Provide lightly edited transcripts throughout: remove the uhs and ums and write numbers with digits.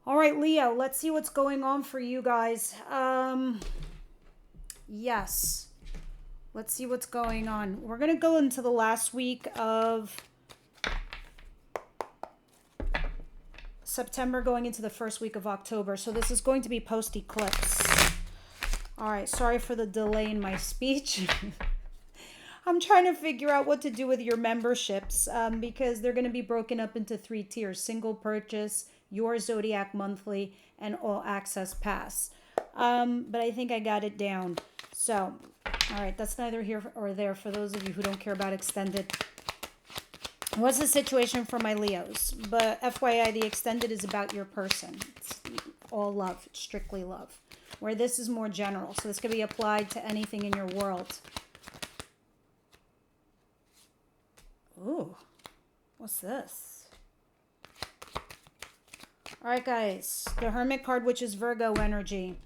All right, Leo, let's see what's going on for you guys. Yes. Let's see what's going on. We're going to go into the last week of September, going into the first week of October. So this is going to be post-eclipse. All right, sorry for the delay in my speech. I'm trying to figure out what to do with your memberships because they're going to be broken up into 3 tiers: single purchase, your Zodiac monthly, and all access pass. But I think I got it down. So, all right, that's neither here or there for those of you who don't care about extended. What's the situation for my Leos? But FYI, the extended is about your person. It's all love, strictly love. Where this is more general. So this could be applied to anything in your world. Ooh, what's this? All right, guys. The Hermit card, which is Virgo energy.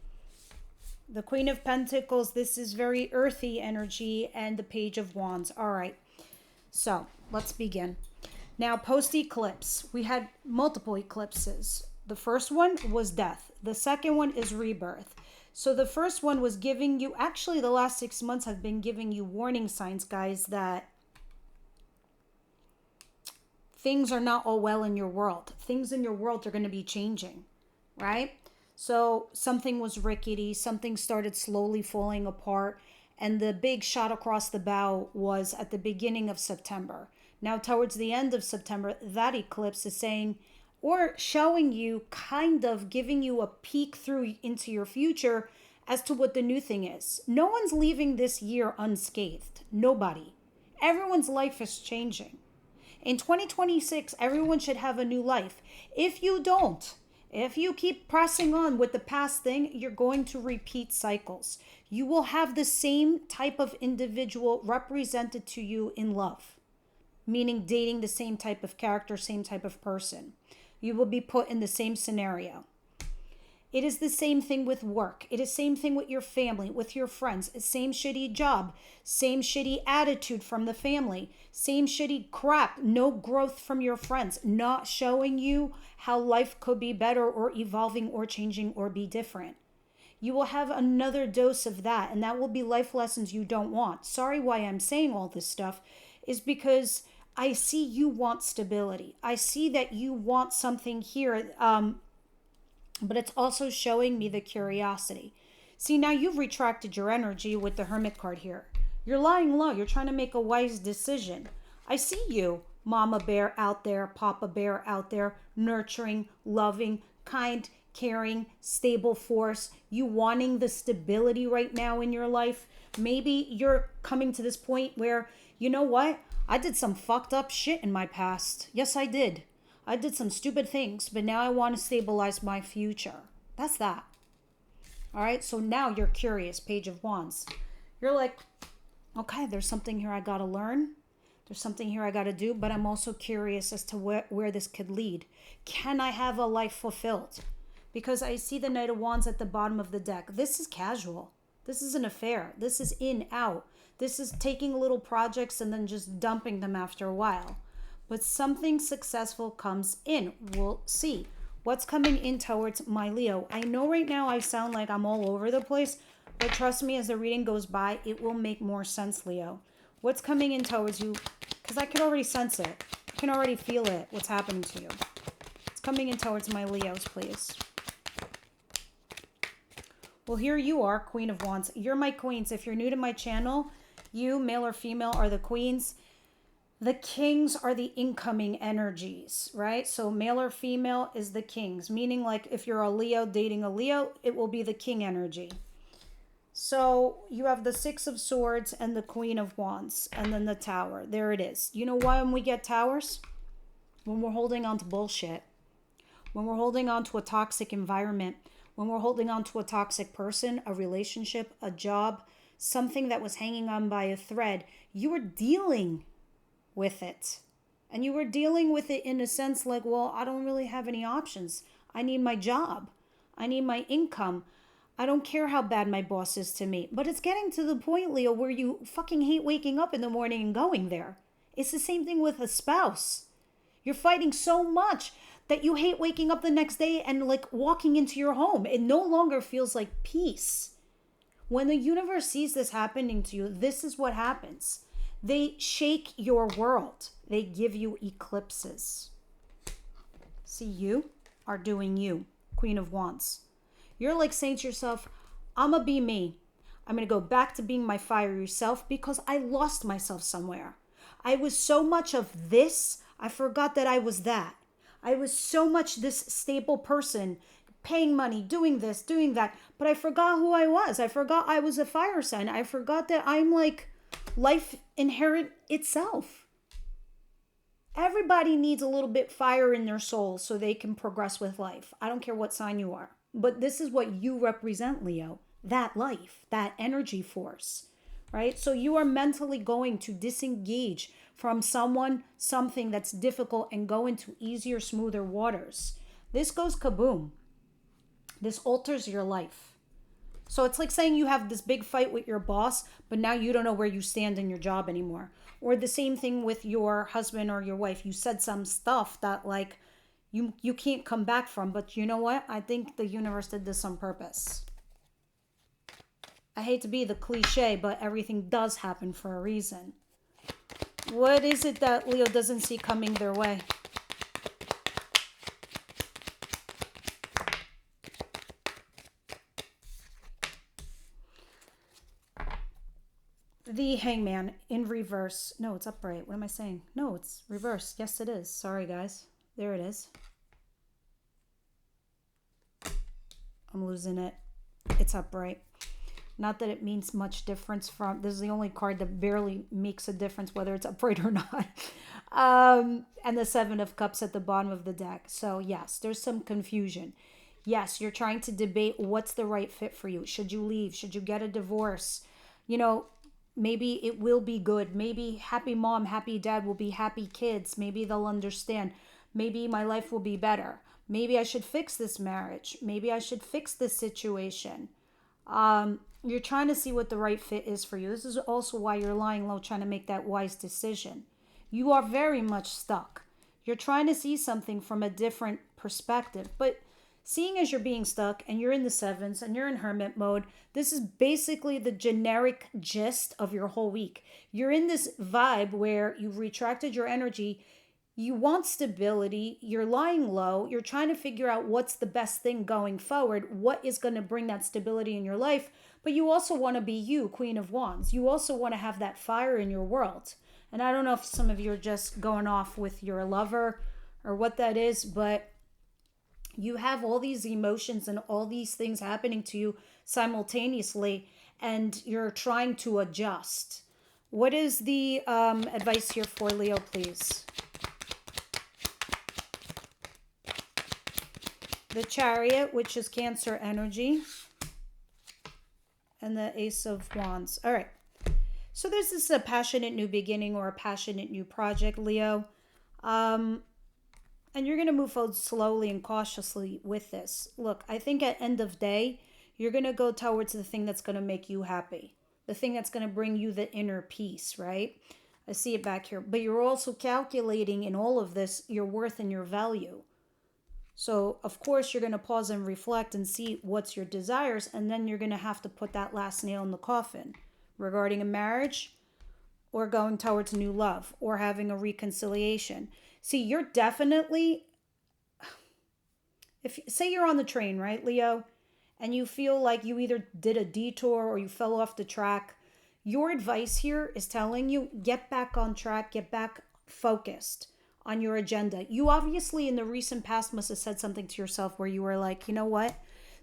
The Queen of Pentacles, this is very earthy energy. And the Page of Wands. All right. So, let's begin. Now, post-eclipse, we had multiple eclipses. The first one was death. The second one is rebirth. So the first one was giving you, actually the last 6 months have been giving you warning signs, guys, that things are not all well in your world. Things in your world are going to be changing, right? So something was rickety, something started slowly falling apart, and the big shot across the bow was at the beginning of September. Now, towards the end of September, that eclipse is saying, or showing you, kind of giving you a peek through into your future as to what the new thing is. No one's leaving this year unscathed. Nobody. Everyone's life is changing. In 2026, everyone should have a new life. If you don't, if you keep pressing on with the past thing, you're going to repeat cycles. You will have the same type of individual represented to you in love, meaning dating the same type of character, same type of person. You will be put in the same scenario. It is the same thing with work. It is the same thing with your family, with your friends. Same shitty job, same shitty attitude from the family, same shitty crap, no growth from your friends, not showing you how life could be better or evolving or changing or be different. You will have another dose of that, and that will be life lessons you don't want. Sorry why I'm saying all this stuff is because I see you want stability. I see that you want something here, but it's also showing me the curiosity. See, now you've retracted your energy with the Hermit card here. You're lying low. You're trying to make a wise decision. I see you, Mama Bear out there, Papa Bear out there, nurturing, loving, kind, caring, stable force. You wanting the stability right now in your life. Maybe you're coming to this point where, you know what? I did some fucked up shit in my past. Yes, I did. I did some stupid things, but now I want to stabilize my future. That's that. All right, so now you're curious, Page of Wands. You're like, okay, there's something here I got to learn. There's something here I got to do, but I'm also curious as to where this could lead. Can I have a life fulfilled? Because I see the Knight of Wands at the bottom of the deck. This is casual. This is an affair. This is in, out. This is taking little projects and then just dumping them after a while. But something successful comes in. We'll see. What's coming in towards my Leo? I know right now I sound like I'm all over the place, but trust me, as the reading goes by, it will make more sense, Leo. What's coming in towards you? Because I can already sense it. I can already feel it, what's happening to you. It's coming in towards my Leos, please. Well, here you are, Queen of Wands. You're my queens. If you're new to my channel, you, male or female, are the queens. The kings are the incoming energies, right? So male or female is the kings, meaning like if you're a Leo dating a Leo, it will be the king energy. So you have the Six of Swords and the Queen of Wands and then the Tower. There it is. You know why when we get towers? When we're holding on to bullshit. When we're holding on to a toxic environment. When we're holding on to a toxic person, a relationship, a job, something that was hanging on by a thread. You were dealing with it. And you were dealing with it in a sense like, well, I don't really have any options. I need my job. I need my income. I don't care how bad my boss is to me. But it's getting to the point, Leo, where you fucking hate waking up in the morning and going there. It's the same thing with a spouse. You're fighting so much that you hate waking up the next day and like walking into your home. It no longer feels like peace. When the universe sees this happening to you, this is what happens. They shake your world. They give you eclipses. See, you are doing you, Queen of Wands. You're like saying to yourself, I'm going to be me. I'm going to go back to being my fiery self because I lost myself somewhere. I was so much of this, I forgot that I was that. I was so much this stable person, paying money, doing this, doing that, but I forgot who I was. I forgot I was a fire sign. I forgot that I'm like life inherent itself. Everybody needs a little bit fire in their soul so they can progress with life. I don't care what sign you are, but this is what you represent, Leo. That life, that energy force, right? So you are mentally going to disengage from someone, something that's difficult and go into easier, smoother waters. This goes kaboom. This alters your life. So it's like saying you have this big fight with your boss, but now you don't know where you stand in your job anymore. Or the same thing with your husband or your wife. You said some stuff that like you can't come back from, but you know what? I think the universe did this on purpose. I hate to be the cliche, but everything does happen for a reason. What is it that Leo doesn't see coming their way? The Hangman in reverse. No, it's upright. What am I saying? No, it's reverse. Yes, it is. Sorry, guys. There it is. I'm losing it. It's upright. Not that it means much difference from... This is the only card that barely makes a difference whether it's upright or not. And the Seven of Cups at the bottom of the deck. So, yes, there's some confusion. Yes, you're trying to debate what's the right fit for you. Should you leave? Should you get a divorce? You know, maybe it will be good. Maybe happy mom, happy dad will be happy kids. Maybe they'll understand. Maybe my life will be better. Maybe I should fix this marriage. Maybe I should fix this situation. You're trying to see what the right fit is for you. This is also why you're lying low, trying to make that wise decision. You are very much stuck. You're trying to see something from a different perspective. But seeing as you're being stuck and you're in the sevens and you're in hermit mode, this is basically the generic gist of your whole week. You're in this vibe where you've retracted your energy. You want stability. You're lying low. You're trying to figure out what's the best thing going forward. What is going to bring that stability in your life? But you also want to be you, Queen of Wands. You also want to have that fire in your world. And I don't know if some of you are just going off with your lover or what that is, but you have all these emotions and all these things happening to you simultaneously, and you're trying to adjust. What is the advice here for Leo, please? The Chariot, which is Cancer energy. And the Ace of Wands. All right. So there's this a passionate new beginning or a passionate new project, Leo. And you're going to move forward slowly and cautiously with this. Look, I think at end of day, you're going to go towards the thing that's going to make you happy. The thing that's going to bring you the inner peace, right? I see it back here. But you're also calculating in all of this your worth and your value. So, of course, you're going to pause and reflect and see what's your desires, and then you're going to have to put that last nail in the coffin regarding a marriage or going towards new love or having a reconciliation. See, you're definitely, if say you're on the train, right, Leo, and you feel like you either did a detour or you fell off the track, your advice here is telling you, get back on track, get back focused on your agenda. You obviously in the recent past must have said something to yourself where you were like, you know what?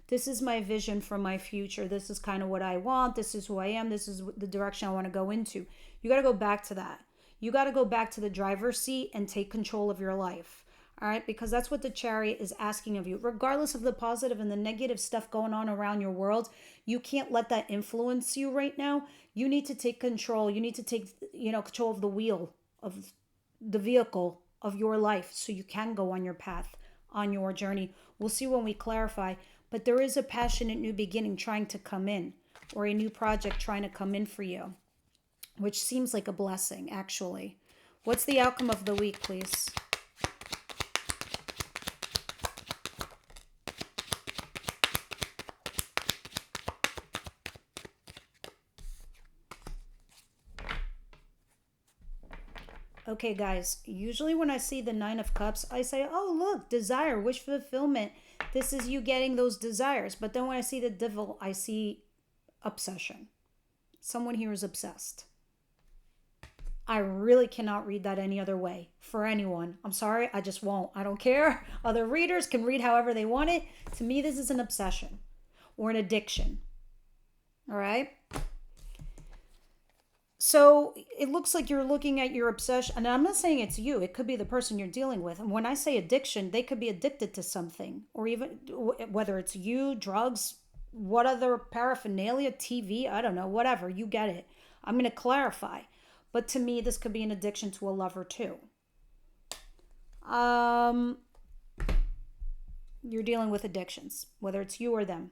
This is my vision for my future. This is kind of what I want. This is who I am. This is the direction I want to go into. You got to go back to that. You got to go back to the driver's seat and take control of your life. All right? Because that's what the Chariot is asking of you. Regardless of the positive and the negative stuff going on around your world, you can't let that influence you right now. You need to take control. You need to take, control of the wheel, of the vehicle of your life so you can go on your path, on your journey. We'll see when we clarify, but there is a passionate new beginning trying to come in, or a new project trying to come in for you, which seems like a blessing, actually. What's the outcome of the week, please? Okay, guys, usually when I see the Nine of Cups, I say, oh, look, desire, wish fulfillment. This is you getting those desires. But then when I see the Devil, I see obsession. Someone here is obsessed. I really cannot read that any other way for anyone. I'm sorry, I just won't. I don't care. Other readers can read however they want it. To me, this is an obsession or an addiction. All right? So it looks like you're looking at your obsession, and I'm not saying it's you. It could be the person you're dealing with. And when I say addiction, they could be addicted to something, or even whether it's you, drugs, what other paraphernalia, TV, I don't know, whatever. You get it. I'm going to clarify. But to me, this could be an addiction to a lover too. You're dealing with addictions, whether it's you or them.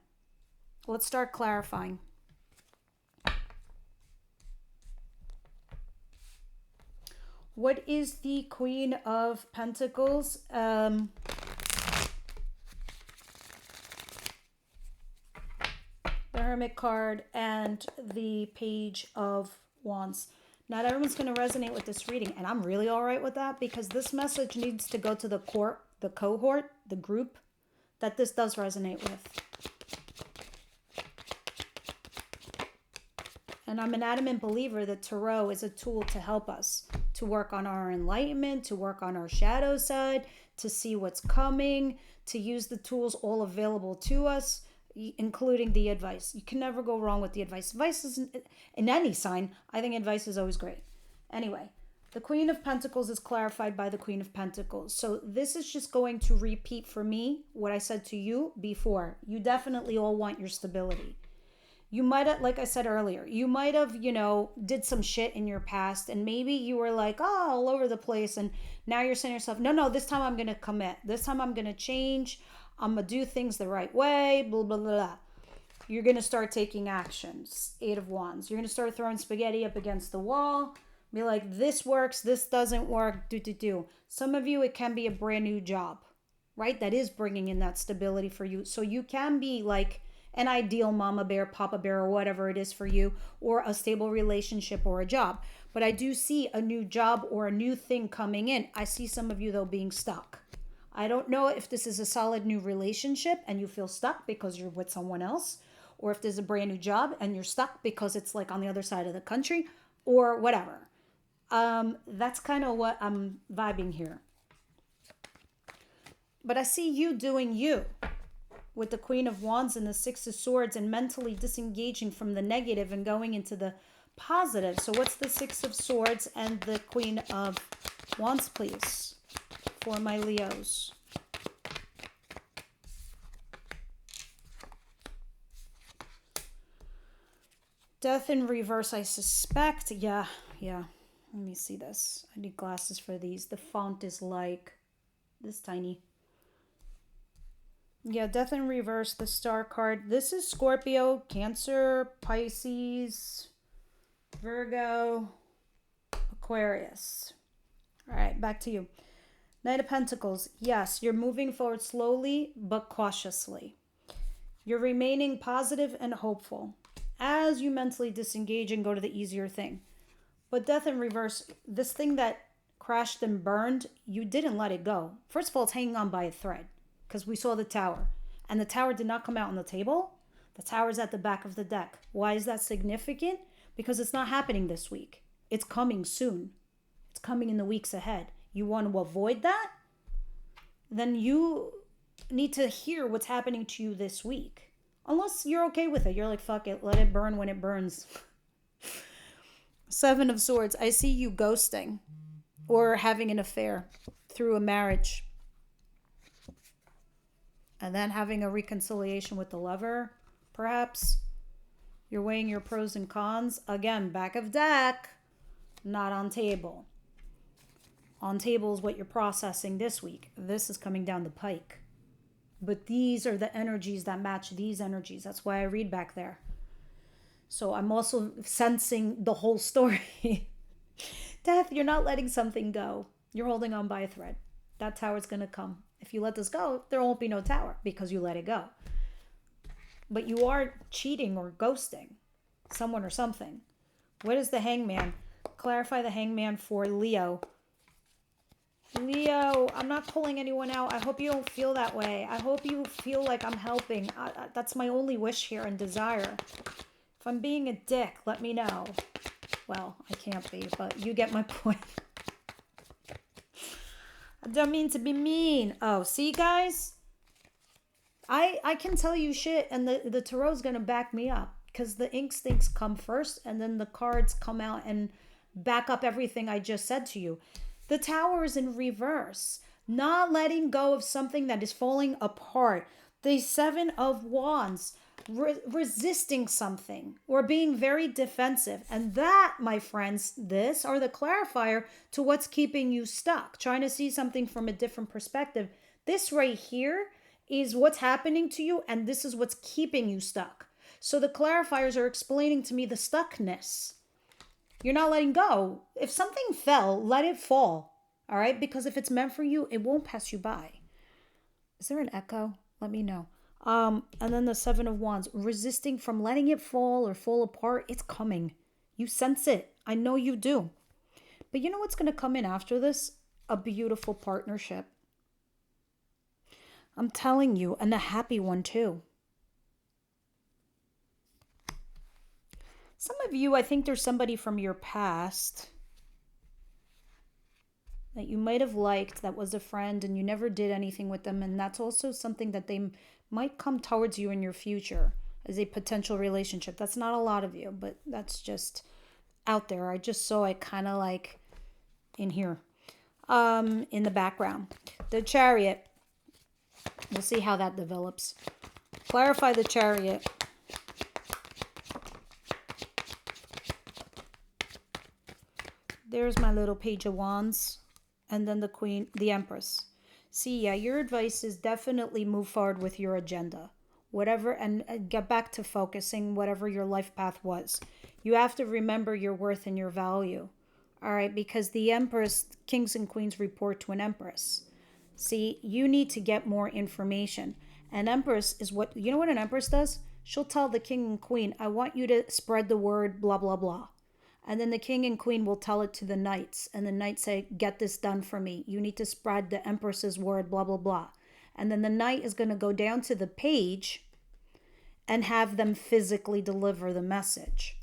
Let's start clarifying. What is the Queen of Pentacles? The Hermit card and the Page of Wands. Not everyone's going to resonate with this reading, and I'm really all right with that because this message needs to go to the cohort, the group that this does resonate with. And I'm an adamant believer that tarot is a tool to help us to work on our enlightenment, to work on our shadow side, to see what's coming, to use the tools all available to us, including the advice. You can never go wrong with the advice. Advice is in any sign. I think advice is always great. Anyway, the Queen of Pentacles is clarified by the Queen of Pentacles. So this is just going to repeat for me what I said to you before. You definitely all want your stability. You might have, like I said earlier, you might have, did some shit in your past and maybe you were like, oh, all over the place. And now you're saying to yourself, no, this time I'm going to commit. This time I'm going to change. I'm going to do things the right way, blah, blah, blah, blah. You're going to start taking actions. Eight of Wands. You're going to start throwing spaghetti up against the wall. Be like, this works, this doesn't work, do. Some of you, it can be a brand new job, right? That is bringing in that stability for you. So you can be like an ideal mama bear, papa bear, or whatever it is for you, or a stable relationship or a job. But I do see a new job or a new thing coming in. I see some of you, though, being stuck. I don't know if this is a solid new relationship and you feel stuck because you're with someone else, or if there's a brand new job and you're stuck because it's like on the other side of the country, or whatever. That's kind of what I'm vibing here. But I see you doing you, with the Queen of Wands and the Six of Swords, and mentally disengaging from the negative and going into the positive. So what's the Six of Swords and the Queen of Wands, please, for my Leos? Death in reverse, I suspect. Yeah. Let me see this. I need glasses for these. The font is like this tiny. Yeah, Death in reverse, the Star card. This is Scorpio, Cancer, Pisces, Virgo, Aquarius. All right, back to you. Knight of Pentacles. Yes, you're moving forward slowly but cautiously. You're remaining positive and hopeful as you mentally disengage and go to the easier thing. But Death in reverse, this thing that crashed and burned, you didn't let it go. First of all, it's hanging on by a thread. Because we saw the tower. And the tower did not come out on the table. The tower's at the back of the deck. Why is that significant? Because it's not happening this week. It's coming soon. It's coming in the weeks ahead. You want to avoid that? Then you need to hear what's happening to you this week. Unless you're okay with it. You're like, fuck it. Let it burn when it burns. Seven of Swords. I see you ghosting. Or having an affair through a marriage. And then having a reconciliation with the lover, perhaps. You're weighing your pros and cons. Again, back of deck, not on table. On table is what you're processing this week. This is coming down the pike. But these are the energies that match these energies. That's why I read back there. So I'm also sensing the whole story. Death, you're not letting something go. You're holding on by a thread. That tower's going to come. If you let this go, there won't be no tower because you let it go. But you are cheating or ghosting someone or something. What is the Hangman? Clarify the Hangman for Leo Leo, I'm not pulling anyone out. I hope you don't feel that way. I hope you feel like I'm helping. That's my only wish here and desire. If I'm being a dick, let me know. Well, I can't be, but you get my point. I don't mean to be mean. Oh, see, guys? I can tell you shit, and the tarot's going to back me up. Because the instincts come first, and then the cards come out and back up everything I just said to you. The Tower is in reverse. Not letting go of something that is falling apart. The Seven of Wands. Resisting something or being very defensive. And that, my friends, this are the clarifier to what's keeping you stuck. Trying to see something from a different perspective. This right here is what's happening to you, and this is what's keeping you stuck. So the clarifiers are explaining to me the stuckness. You're not letting go. If something fell, let it fall. All right? Because if it's meant for you, it won't pass you by. Is there an echo? Let me know. And then the Seven of Wands, resisting from letting it fall or fall apart. It's coming. You sense it. I know you do. But you know what's going to come in after this? A beautiful partnership. I'm telling you, and a happy one too. Some of you, I think there's somebody from your past that you might have liked that was a friend and you never did anything with them. And that's also something that they might come towards you in your future as a potential relationship. That's not a lot of you, but that's just out there. I just saw it kind of like in here, in the background. The Chariot. We'll see how that develops. Clarify the Chariot. There's my little Page of Wands. And then the Queen, the Empress. See, yeah, your advice is definitely move forward with your agenda. Whatever, and get back to focusing whatever your life path was. You have to remember your worth and your value. All right, because the Empress, kings and queens report to an Empress. See, you need to get more information. An Empress is what, you know what an Empress does? She'll tell the king and queen, I want you to spread the word, blah, blah, blah. And then the king and queen will tell it to the knights. And the knights say, get this done for me. You need to spread the empress's word, blah, blah, blah. And then the knight is going to go down to the page and have them physically deliver the message.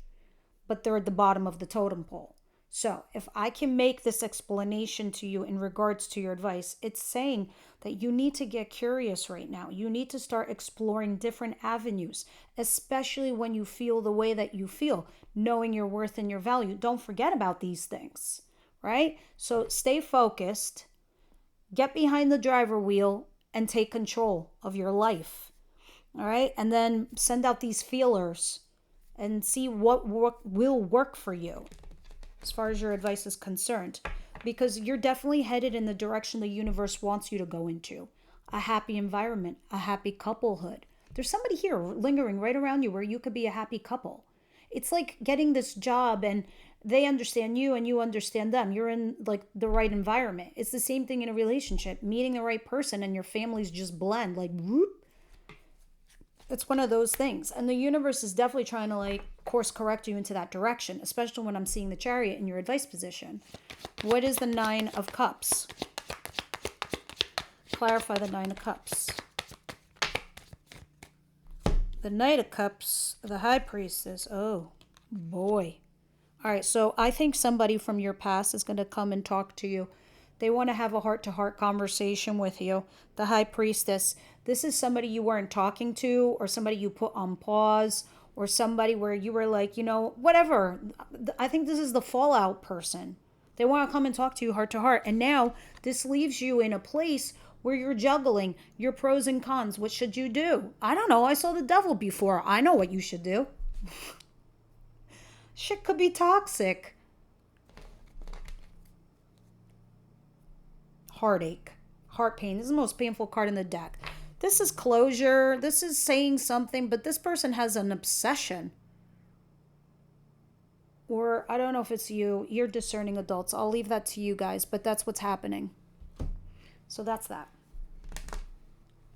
But they're at the bottom of the totem pole. So if I can make this explanation to you in regards to your advice, it's saying that you need to get curious right now. You need to start exploring different avenues, especially when you feel the way that you feel, knowing your worth and your value. Don't forget about these things, right? So stay focused, get behind the driver wheel, and take control of your life, all right? And then send out these feelers and see what will work for you as far as your advice is concerned, because you're definitely headed in the direction the universe wants you to go into. A happy environment, a happy couplehood. There's somebody here lingering right around you where you could be a happy couple. It's like getting this job and they understand you and you understand them. You're in like the right environment. It's the same thing in a relationship, meeting the right person and your families just blend like whoop. It's one of those things. And the universe is definitely trying to like course correct you into that direction, especially when I'm seeing the Chariot in your advice position. What is the Nine of Cups? Clarify the Nine of Cups. The Knight of Cups, the High Priestess. Oh, boy. All right, so I think somebody from your past is going to come and talk to you. They want to have a heart-to-heart conversation with you. The High Priestess. This is somebody you weren't talking to, or somebody you put on pause, or somebody where you were like, you know, whatever. I think this is the fallout person. They want to come and talk to you heart-to-heart. And now this leaves you in a place where you're juggling your pros and cons. What should you do? I don't know. I saw the devil before. I know what you should do. Shit could be toxic. Heartache, heart pain. This is the most painful card in the deck. This is closure. This is saying something, but this person has an obsession. Or I don't know if it's you. You're discerning adults. I'll leave that to you guys, but that's what's happening. So that's that.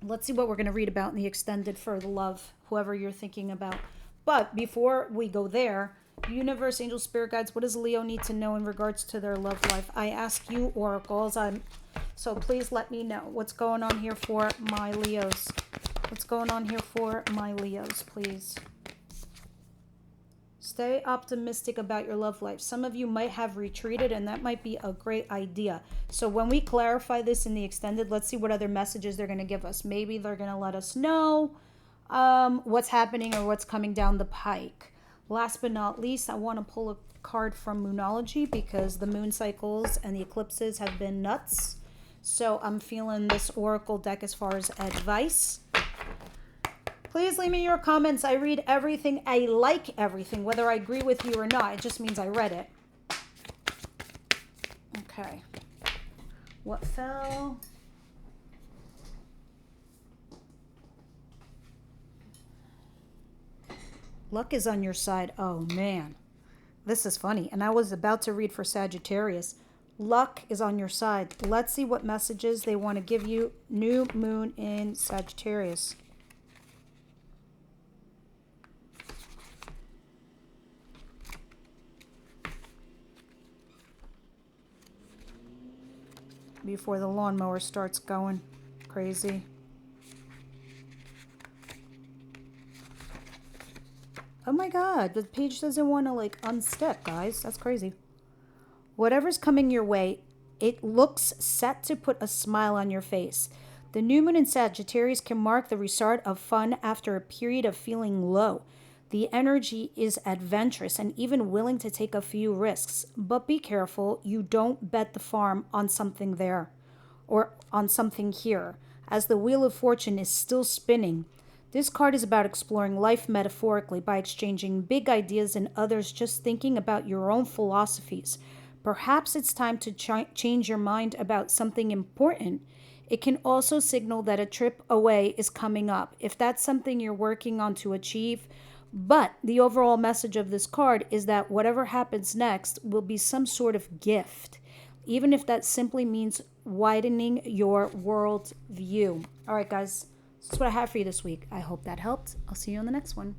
Let's see what we're going to read about in the extended for the love, whoever you're thinking about. But before we go there, Universe, angel, spirit guides, what does Leo need to know in regards to their love life? I ask you, oracles. So please let me know what's going on here for my Leos. What's going on here for my Leos, please? Stay optimistic about your love life. Some of you might have retreated, and that might be a great idea. So when we clarify this in the extended, let's see what other messages they're going to give us. Maybe they're going to let us know what's happening or what's coming down the pike. Last but not least, I want to pull a card from Moonology because the moon cycles and the eclipses have been nuts. So I'm feeling this oracle deck as far as advice. Please leave me your comments. I read everything. I like everything, whether I agree with you or not. It just means I read it. Okay. What fell? Luck is on your side. Oh, man. This is funny. And I was about to read for Sagittarius. Luck is on your side. Let's see what messages they want to give you. New moon in Sagittarius. Before the lawnmower starts going crazy. Oh my God, the page doesn't want to like unstep, guys. That's crazy. Whatever's coming your way, it looks set to put a smile on your face. The new moon in Sagittarius can mark the restart of fun after a period of feeling low. The energy is adventurous and even willing to take a few risks. But be careful, you don't bet the farm on something there or on something here, as the Wheel of Fortune is still spinning. This card is about exploring life metaphorically by exchanging big ideas and others just thinking about your own philosophies. Perhaps it's time to change your mind about something important. It can also signal that a trip away is coming up, if that's something you're working on to achieve. But the overall message of this card is that whatever happens next will be some sort of gift, even if that simply means widening your world view. All right, guys, that's what I have for you this week. I hope that helped. I'll see you on the next one.